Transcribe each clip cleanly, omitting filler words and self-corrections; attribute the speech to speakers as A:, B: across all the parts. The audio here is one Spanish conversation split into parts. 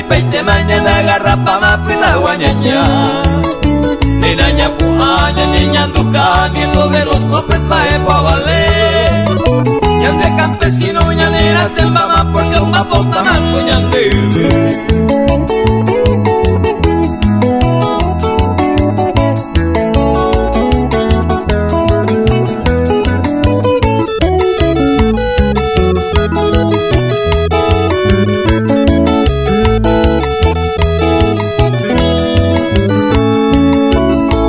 A: peite mañana garrapa mapita guañaña. Ninaña puaña, niña duca, nieto de los López Maepa vale. Ya de campesino, ñanera se mama porque un papota mango ñande.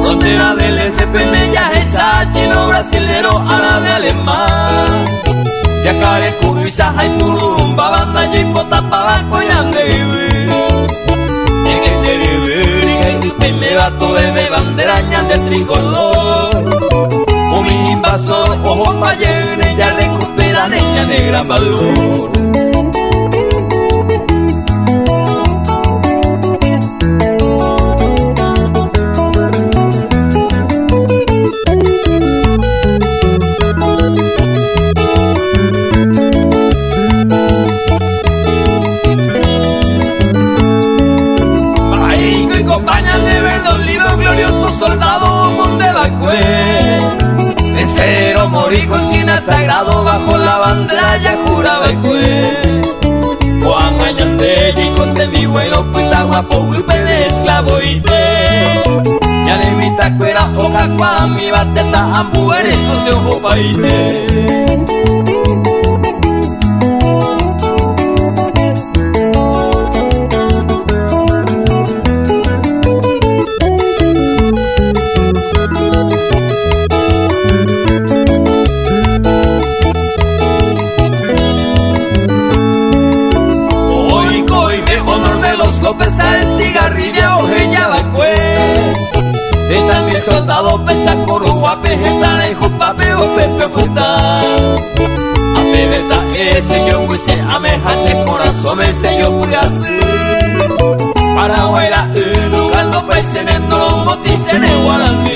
A: Frontera del SPN ya esa chino brasilero árabe alemán. Yacaré curuisa hay pururumba banda y potapaba coñande. En ese river y me va todo bebé bandera ñande tricolor. Con mi invasor ojos payene ya recupera niña de gran valor. Acompañan de ver los libros gloriosos soldados Monte Bacue. Vencer o morir con cina sagrado bajo la bandera ya juraba el cue. Juan Añandella y conte mi bueno cuita guapo golpe de esclavo y te. Ya le invita cuera hoja cuan mi bateta ambu eres no se ojo paite. López a estigarrilla ojeña bacue. Y también soldado pesa corua pejeta y jupapeo pepe puta. A pebeta ese yo huese ameja ese corazón ese yo voy a hacer. Para huera lugar no pesen en no lo moticen en guaraní.